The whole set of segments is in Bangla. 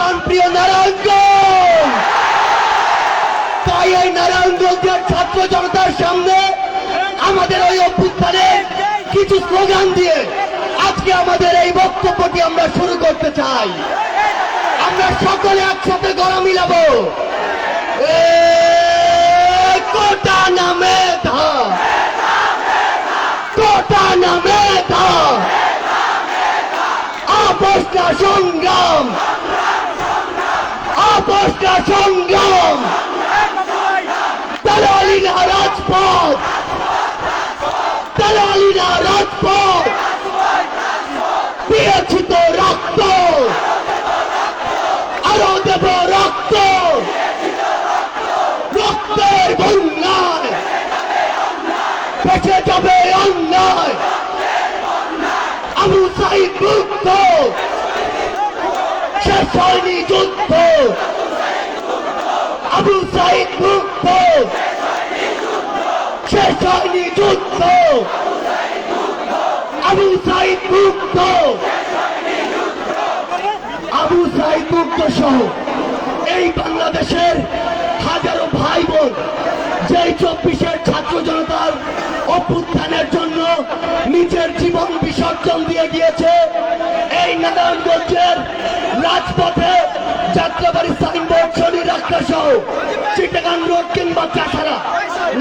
প্রাণপ্রিয় নারায়ণগঞ্জ। তাই এই নারায়ণগঞ্জের ছাত্র জনতার সামনে আমাদের ওই অভ্যুত্থানের কিছু স্লোগান দিয়ে আজকে আমাদের এই বক্তব্যটি আমরা শুরু করতে চাই। আমরা সকলে একসাথে গলা মিলাবো। কোটা নামে ধা, কোটা নামে ধা, আপোষটা সংগ্রাম, আপোষটা সংগ্রাম। দালালিরা রাজপথ, দালালিরা রাজপথ, দিয়েছি তো রক্ত, আরো দেব রক্ত, রক্তের বন্যায় বেঁচে যাবে অন্যায়। আবু সাইদ মুক্ত, শেষ হয়নি যুদ্ধ। আবু সাইদ মুক্ত, শেষ হয়নি যুদ্ধ। আবু সাইদ মুক্ত, আবু সাইদ মুক্ত সহ এই বাংলাদেশের হাজারো ভাই বোন যেই 24-এর ছাত্র জনতার অভ্যুত্থানের জন্য নিজের জীবন বিসর্জন দিয়ে গিয়েছে, এই নারায়ণগঞ্জের রাজপথে যাত্রাবাড়ি সাইনবোর্ড শনি রাস্তা সহ চিটাগাং রোড কিংবা চাষারা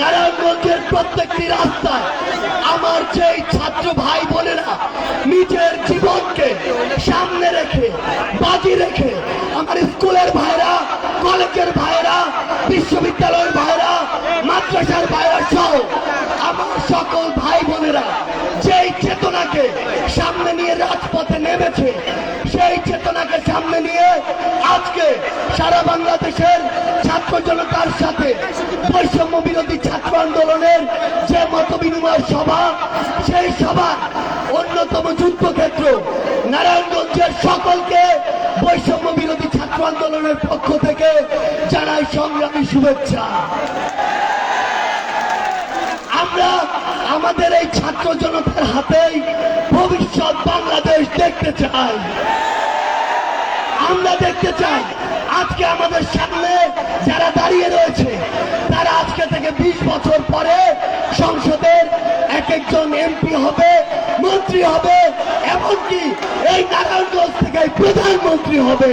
নারায়ণগঞ্জের প্রত্যেকটি রাস্তায় আমার যেই ছাত্র ভাই বোনেরা নিজের জীবনকে সামনে রেখে বাজি রেখে আমার স্কুলের ভাইরা, কলেজের ভাইরা, বিশ্ববিদ্যালয়ের ভাইরা, মাদ্রাসার ভাইরা সহ আমার সকল ভাই বোনেরা যেই চেতনাকে সামনে নিয়ে রাজপথে নেমেছে, সেই চেতনাকে সামনে নিয়ে আজকে সারা বাংলাদেশের ছাত্র জনতার সাথে বৈষম্য বিরোধী ছাত্র আন্দোলনের যে মত বিনিময় সভা, সেই সভা অন্যতম যুদ্ধক্ষেত্র নারায়ণগঞ্জের সকলকে বৈষম্য বিরোধী ছাত্র আন্দোলনের পক্ষ থেকে জানাই সংগ্রামী শুভেচ্ছা। আমরা আমাদের এই ছাত্র জনতার হাতেই ভবিষ্যৎ বাংলাদেশ দেখতে চাই। আমরা দেখতে চাই আজকে আমাদের সামনে যারা দাঁড়িয়ে রয়েছে তারা আজকে থেকে 20 বছর পরে সংসদের এক একজন এমপি হবে, মন্ত্রী হবে, এমনকি এই নারায়ণগঞ্জ থেকে প্রধানমন্ত্রী হবে।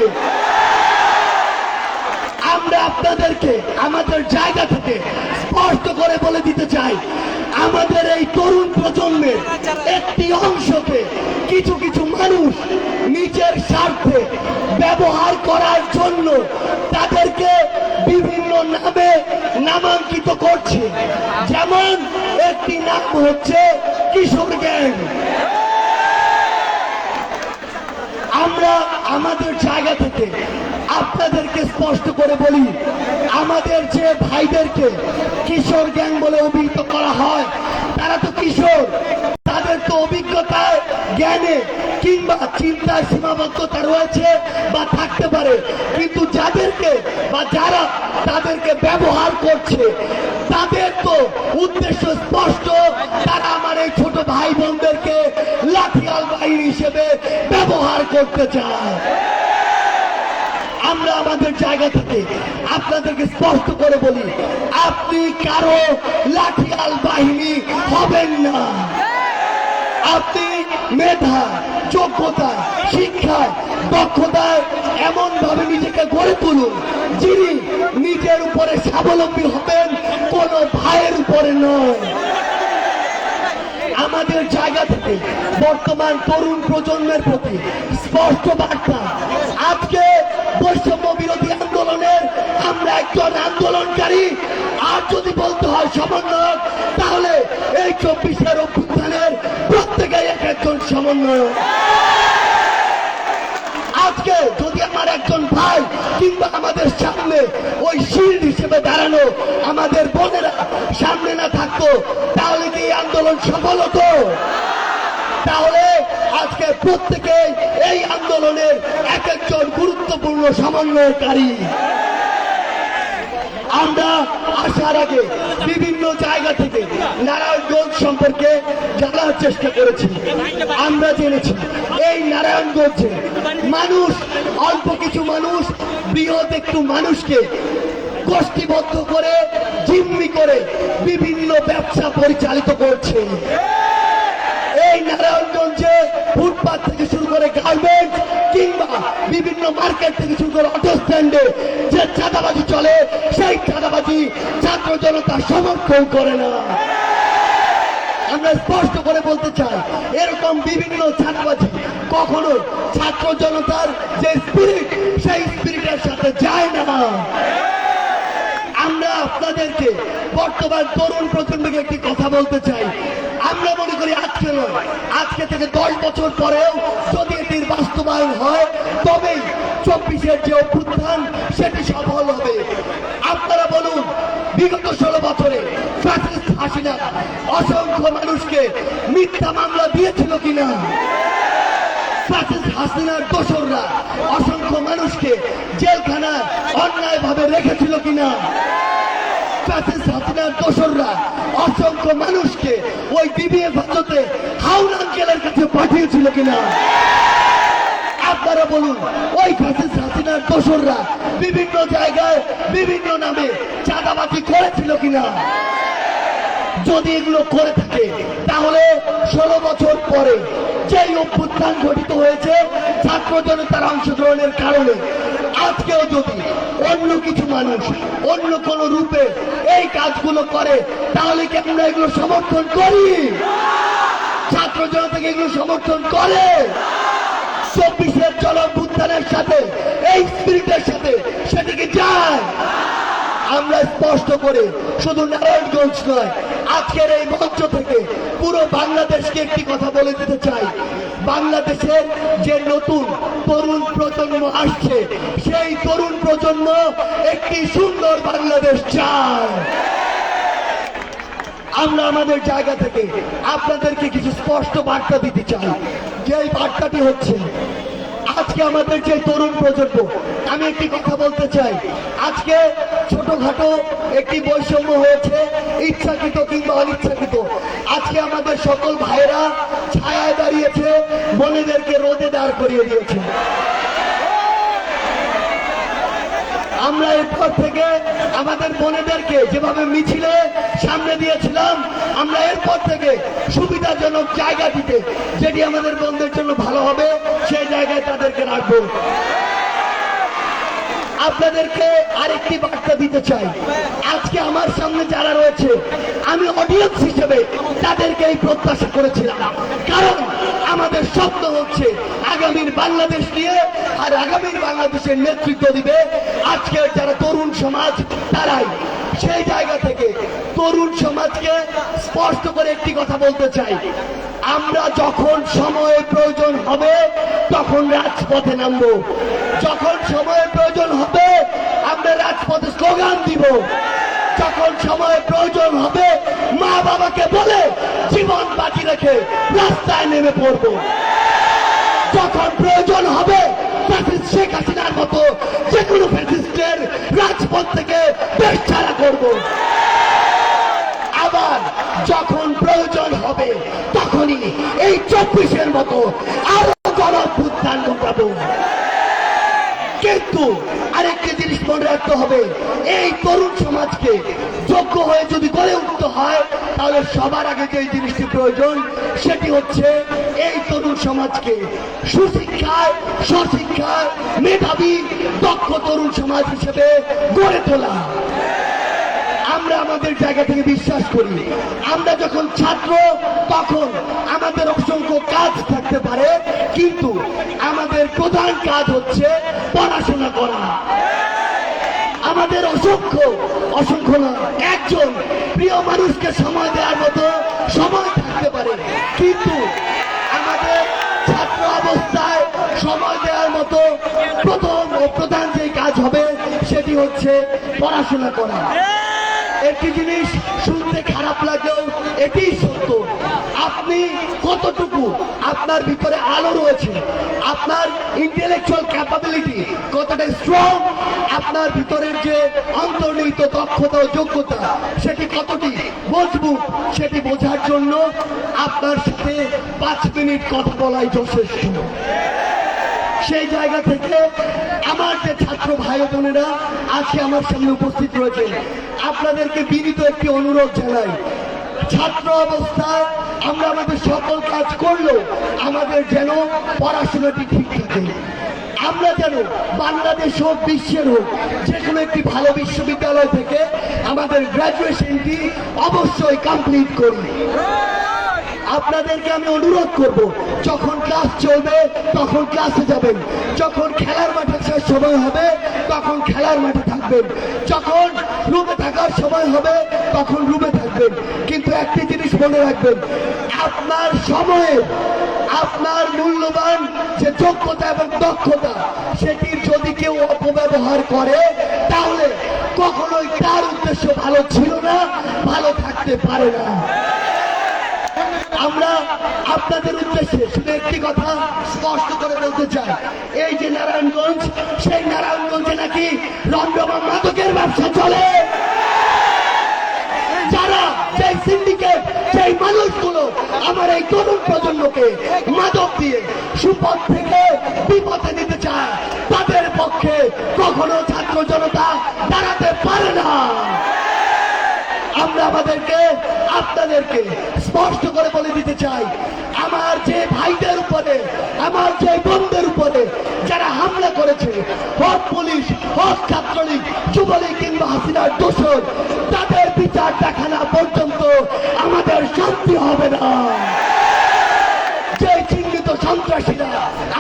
আমরা আপনাদেরকে আমাদের জায়গা থেকে স্পষ্ট করে বলে দিতে চাই, আমাদের এই তরুণ প্রজন্মের একটি অংশকে কিছু কিছু মানুষ নিজের স্বার্থে ব্যবহার করার জন্য তাদেরকে বিভিন্ন নামে নামাঙ্কিত করছে। যেমন একটি নাম হচ্ছে কিশোর গ্যাং। আমরা আমাদের জায়গা থেকে আপনাদেরকে স্পষ্ট করে বলি, আমাদের যে ভাইদেরকে কিশোর গ্যাং বলে অভিহিত করা হয় তারা তো কিশোর, তাদের তো অভিজ্ঞতায়, জ্ঞানে কিংবা চিন্তায় সীমাবদ্ধতা রয়েছে বা থাকতে পারে, কিন্তু যাদেরকে বা যারা তাদেরকে ব্যবহার করছে তাদের তো উদ্দেশ্য স্পষ্ট, তারা আমার এই ছোট ভাই বোনদেরকে লাঠিয়াল বাহিনী হিসেবে ব্যবহার করতে চায়। আমরা আমাদের জায়গা থেকে আপনাদেরকে স্পষ্ট করে বলি, আপনি কারো লাঠিয়াল বাহিনী হবেন না। আপনি মেধা, যোগ্যতা, শিক্ষায়, দক্ষতায় এমন ভাবে নিজেকে গড়ে তুলুন যিনি নিজের উপরে স্বাবলম্বী হবেন, কোন ভাইয়ের উপরে নয়। আমাদের জায়গা থেকে বর্তমান তরুণ প্রজন্মের প্রতি স্পষ্ট বার্তা, আজকে বৈষম্য বিরোধী আন্দোলনের আমরা একজন আন্দোলনকারী, আর যদি বলতে হয় সমন্বয়ক, তাহলে এই 24-এর অভ্যুত্থানের প্রত্যেকেই এক একজন সমন্বয়ক। আজকে যদি আমার একজন ভাই কিংবা আমাদের সামনে ওই শিল্ড হিসেবে দাঁড়ানো আমাদের বোনেরা সামনে না থাকতো, তাহলে কি এই আন্দোলন সফল হতো? তাহলে আজকে প্রত্যেকে এই আন্দোলনের এক একজন গুরুত্বপূর্ণ সমন্বয়কারী। আমরা আসার আগে বিভিন্ন জায়গা থেকে নারায়ণগঞ্জ সম্পর্কে জানার চেষ্টা করেছি। আমরা জেনেছি এই নারায়ণগঞ্জে মানুষ, অল্প কিছু মানুষ বৃহৎ একটু মানুষকে গোষ্ঠীবদ্ধ করে জিম্মি করে বিভিন্ন ব্যবসা পরিচালিত করছে। এই নারায়ণগঞ্জে ফুটপাত থেকে শুরু করে গার্মেন্টস কিংবা বিভিন্ন মার্কেট থেকে শুরু করে অটো স্ট্যান্ডে যে চাঁদাবাজি চলে, সেই চাঁদাবাজি ছাত্র জনতা সমর্থন করে না। আমরা স্পষ্ট করে বলতে চাই, এরকম বিভিন্ন চাঁদাবাজি কখনো ছাত্র জনতার যে স্পিরিট, সেই স্পিরিটের সাথে যায় না। আমরা আপনাদেরকে বর্তমান তরুণ প্রজন্মকে একটি কথা বলতে চাই। আমরা মনে করি আজকে নয়, আজকে থেকে 10 বছর পরেও যদি এটির বাস্তবায়ন হয়, তবেই 24-এর যে অভ্যুত্থান সেটি সফল হবে। আপনারা বলুন, বিগত 16 বছরে ফ্যাসিস্ট হাসিনা অসংখ্য মানুষকে মিথ্যা মামলা দিয়েছিল কিনা? ফ্যাসিস্ট হাসিনার দোসররা অসংখ্য মানুষকে জেলখানায় অন্যায়ভাবে রেখেছিল কিনা? ফ্যাসিস্ট হাসিনার দোসররা অসংখ্য মানুষকে ওই বিবিএফ হাজতে হাউন আঙ্কেলের কাছে পাঠিয়েছিল কিনা? আপনারা বলুন, ওই ফ্যাসিস্ট হাসিনার দোসররা বিভিন্ন জায়গায় বিভিন্ন নামে চাঁদাবাজি করেছিল কিনা? যদি এগুলো করে থাকে, তাহলে 16 বছর পরে যেই অভ্যুত্থান ঘটিত হয়েছে ছাত্র জনতার অংশগ্রহণের কারণে, আজকেও যদি অন্য কিছু মানুষ অন্য কোন রূপে এই কাজগুলো করে, তাহলে কি আমরা এগুলো সমর্থন করি? ছাত্র জনতাকে এগুলো সমর্থন করে? 24-এর জল অভ্যুত্থানের সাথে, এই স্পিরিটের সাথে সেটিকে যায়? আমরা স্পষ্ট করে শুধু নারায়ণগঞ্জ নয়, আজকের এই মঞ্চ থেকে পুরো বাংলাদেশকে একটি কথা বলে দিতে চাই। বাংলাদেশের যে নতুন তরুণ প্রজন্ম আসছে, সেই তরুণ প্রজন্ম একটি সুন্দর বাংলাদেশ চায়। আমরা আমাদের জায়গা থেকে আপনাদেরকে কিছু স্পষ্ট বার্তা দিতে চাই। যে বার্তাটি হচ্ছে, আজকে আমাদের যে তরুণ প্রজন্ম, আমি একটি কথা বলতে চাই, আজকে ছোটখাটো একটি বৈষম্য হয়েছে, ইচ্ছাকৃত কিংবা অনিচ্ছাকৃত। আজকে আমাদের সকল ভাইরা ছায়ায় দাঁড়িয়েছে, বোনেদেরকে রোদে দাঁড় করিয়ে দিয়েছে। আমরা এরপর থেকে আমাদের বোনেদেরকে যেভাবে মিছিলে সামনে দিয়েছিলাম, আমরা এরপর থেকে সুবিধাজনক জায়গা দিতে, যেটি আমাদের বোনদের জন্য ভালো হবে, সেই জায়গায় তাদেরকে রাখবো। আপনাদেরকে আরেকটি বার্তা দিতে চাই, আজকে আমার সামনে যারা রয়েছে, আমি অডিয়েন্স হিসেবে তাদেরকে এই প্রত্যাশা করেছিলাম। কারণ আমাদের স্বপ্ন হচ্ছে আগামীর বাংলাদেশ নিয়ে, আর আগামীর বাংলাদেশের নেতৃত্ব দিবে আজকের যারা তরুণ সমাজ, তারাই। সেই জায়গা থেকে তরুণ সমাজকে স্পষ্ট করে একটি কথা বলতে চাই, আমরা যখন সময়ের প্রয়োজন হবে তখন রাজপথে নামবো। যখন সময়ের প্রয়োজন হবে আমরা রাজপথে স্লোগান দিব। যখন সময়ের প্রয়োজন হবে মা বাবাকে বলে জীবন বাজি রেখে রাস্তায় নেমে পড়ব। যখন প্রয়োজন হবে ফ্যাসিস্ট শেখ হাসিনার মতো যে কোনো ফ্যাসিস্টের রাজপথ থেকে দেশ ছাড়া করব। আবার যখন প্রয়োজন হবে তখনই এই 24-এর মতো আরো গণঅভ্যুত্থান ঘটাবো। কিন্তু আরেকটি জিনিস মনে রাখতে হবে, এই তরুণ সমাজকে যোগ্য হয়ে যদি গড়ে উঠতে হয়, তাহলে সবার আগে যে জিনিসটি প্রয়োজন সেটি হচ্ছে এই তরুণ সমাজকে সুশিক্ষায়, স্বশিক্ষায় মেধাবী দক্ষ তরুণ সমাজ হিসেবে গড়ে তোলা। আমরা আমাদের জায়গা থেকে বিশ্বাস করি, আমরা যখন ছাত্র তখন আমাদের অসংখ্য কাজ থাকতে পারে, কিন্তু আমাদের প্রধান কাজ হচ্ছে পড়াশোনা করা। আমাদের অসংখ্য না, একজন প্রিয় মানুষকে সময় দেওয়ার মতো সময় থাকতে পারে, কিন্তু আমাদের ছাত্র অবস্থায় সময় দেওয়ার মতো প্রথম ও প্রধান যে কাজ হবে সেটি হচ্ছে পড়াশোনা করা। একটি জিনিস শুনতে খারাপ লাগলেও এটি সত্য, আপনি কতটুকু আপনার ভিতরে আলো রয়েছে, আপনার ইন্টেলেকচুয়াল ক্যাপাবিলিটি কতটা স্ট্রং, আপনার ভিতরের যে অন্তর্নিহিত দক্ষতা ও যোগ্যতা সেটি কতটি মজবুত, সেটি বোঝার জন্য আপনার সাথে 5 মিনিট কথা বলাই যথেষ্ট। সেই জায়গা থেকে আমার যে ছাত্র ভাই বোনেরা আজকে আমার সামনে উপস্থিত রয়েছে, আপনাদেরকে বিনীত একটি অনুরোধ জানাই, ছাত্র অবস্থায় আমরা আমাদের সকল কাজ করলেও আমাদের যেন পড়াশোনাটি ঠিক থাকে, আমরা যেন বাংলাদেশ হোক বিশ্বের হোক যে কোনো একটি ভালো বিশ্ববিদ্যালয় থেকে আমাদের গ্র্যাজুয়েশনটি অবশ্যই কমপ্লিট করি। আপনাদেরকে আমি অনুরোধ করব, যখন ক্লাস চলবে তখন ক্লাসে যাবেন, যখন খেলার মাঠে আসার সময় হবে তখন খেলার মাঠে থাকবেন, যখন রুমে থাকার সময় হবে তখন রুমে থাকবেন। কিন্তু একটি জিনিস মনে রাখবেন, আপনার সময়ে আপনার মূল্যবান যে যোগ্যতা এবং দক্ষতা সেটির যদি কেউ অপব্যবহার করে তাহলে কখনোই তার উদ্দেশ্য ভালো ছিল না, ভালো থাকতে পারে না। আমরা আপনাদের উদ্দেশ্যে শুধু একটি কথা স্পষ্ট করে বলতে চাই, এই যে নারায়ণগঞ্জ, সেই নারায়ণগঞ্জে নাকি রমরমা মাদকের ব্যবসা চলে। যারা সেই সিন্ডিকেট, সেই মানুষগুলো আমার এই তরুণ প্রজন্মকে মাদক দিয়ে সুপথ থেকে বিপদে নিতে চায়, তাদের পক্ষে কখনো ছাত্র জনতা দাঁড়াতে পারে না। আমরা আপনাদেরকে স্পষ্ট করে বলে দিতে চাই, আমার যে ভাইদের উপরে, আমার যে বোনদের উপরে যারা হামলা করেছে, হোক পুলিশ, হোক ছাত্রলীগ, যুবলীগ কিংবা হাসিনার দোষর, তাদের বিচার দেখানো পর্যন্ত আমাদের শান্তি হবে না। যে চিহ্নিত সন্ত্রাসীরা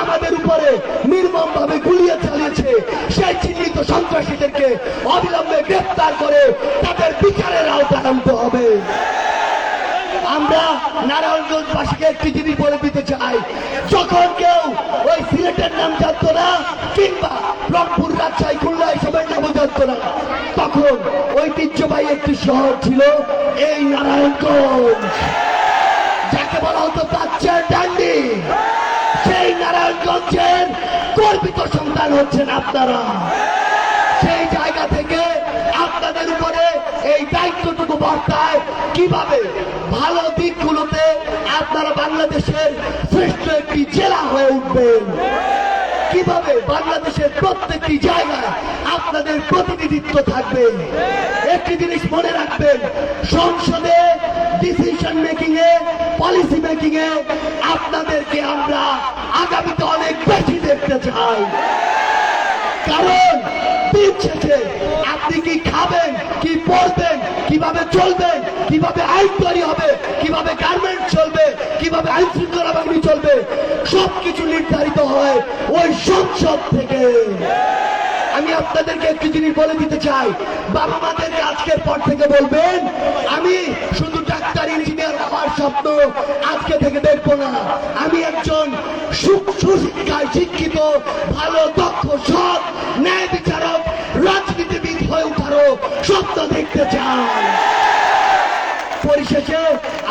আমাদের উপরে নির্মম ভাবে গুলিয়ে চালিয়েছে, সেই চিহ্নিত সন্ত্রাসীদেরকে অবিলম্বে গ্রেফতার করে তাদের বিচারের আওতায় আনতে হবে। আমরা নারায়ণগঞ্জবাসীকে একটি জিনিস বলে দিতে চাই, যখন কেউ ওই সিলেটের নাম জানতো না কিংবা রংপুর, রাজশাহী, খুলনা এসবের নাম জানতো না, তখন ঐতিহ্যবাহী একটি শহর ছিল এই নারায়ণগঞ্জ, যাকে বলা হতো প্রাচ্যের ডান্ডি। সেই নারায়ণগঞ্জের গর্বিত সন্তান হচ্ছেন আপনারা। সেই জায়গা থেকে আপনাদের উপরে এই দায়িত্বটুকু বর্তায়, কিভাবে ভালো দিকগুলোতে আপনারা বাংলাদেশের শ্রেষ্ঠ একটি জেলা হয়ে উঠবেন, কিভাবে বাংলাদেশের প্রত্যেকটি জায়গায় আপনাদের প্রতিনিধিত্ব থাকবে। একটি জিনিস মনে রাখবেন, সংসদে ডিসিশন মেকিং এ, পলিসি মেকিং এ আপনাদেরকে আমরা আগামীতে অনেক বেশি দেখতে চাই। কারণ দিন শেষে আপনি কি খাবেন, কি পড়বেন, কিভাবে চলবেন, কিভাবে আইন তৈরি হবে, কিভাবে গার্মেন্ট চলবে, কিভাবে আইন শৃঙ্খলা বাহিনী চলবে, সবকিছু নির্ধারিত হয় ওই সংসদ থেকে। আমি আপনাদেরকে একটি জিনিস বলে দিতে চাই, বাবা মাদেরকে আজকের পর থেকে বলবেন, আমি শুধু ডাক্তার, ইঞ্জিনিয়ার হওয়ার স্বপ্ন আজকে থেকে দেখবো না, আমি একজন সুশিক্ষায় শিক্ষিত, ভালো, দক্ষ, সৎ, ন্যায় বিচারক, রাজনীতিবিদ হয়ে ওঠারও স্বপ্ন দেখতে চাই। পরিশেষে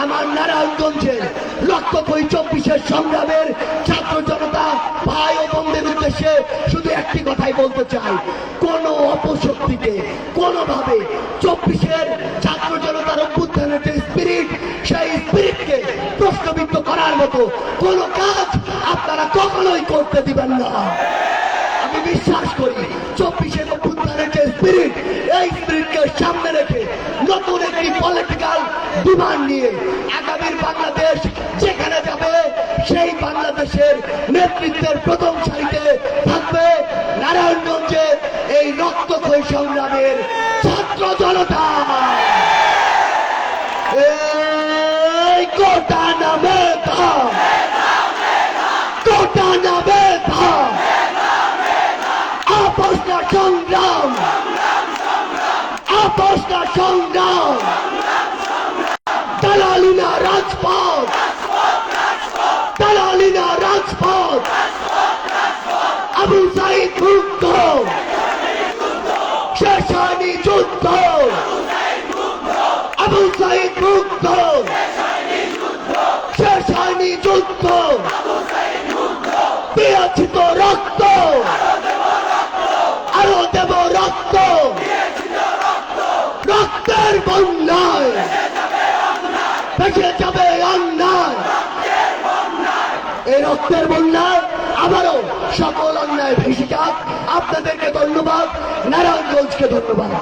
আমার নারায়ণগঞ্জের রক্তক্ষয়ী 24-এর সংগ্রামের ছাত্র জনতা ভাই ও বোনদের উদ্দেশ্যে শুধু একটি কথাই বলতে চাই, কোন অপশক্তিকে কোনোভাবে 24-এর ছাত্র জনতার অভ্যুত্থানের যে স্পিরিট, সেই স্পিরিটকে প্রশ্নবিদ্ধ করার মতো কোন কাজ আপনারা কখনোই করতে দিবেন না। আমি বিশ্বাস করি 24-এর অভ্যুত্থানের যে স্পিরিট, এই স্পিরিটকে সামনে রেখে নতুন একটি পলিটিক্যাল ডিমান্ড নিয়ে আগামীর বাংলাদেশ যেখানে যাবে, সেই বাংলাদেশের নেতৃত্বের প্রথম সারিতে থাকবে নারায়ণগঞ্জের এই রক্তক্ষয়ী সংগ্রামের ছাত্র জনতা। এই কোটা নামে কোটা নামে আপোষটা সংগ্রাম, আপোষটা সংগ্রাম, দালালিনা রাজপথ, দালালিনা রাজপথ, আবু সাইদ মুক্ত, শেষ হয়নি যুদ্ধ, মুগ্ধ দিয়েছি তো রক্ত আরো দেব রক্ত রক্তের বন্যায় ভেসে যাবে অন্যায় এই রক্তের বন্যায় আবারও সকল অন্যায় ভেসে যাক। আপনাদেরকে ধন্যবাদ, নারায়ণগঞ্জকে ধন্যবাদ।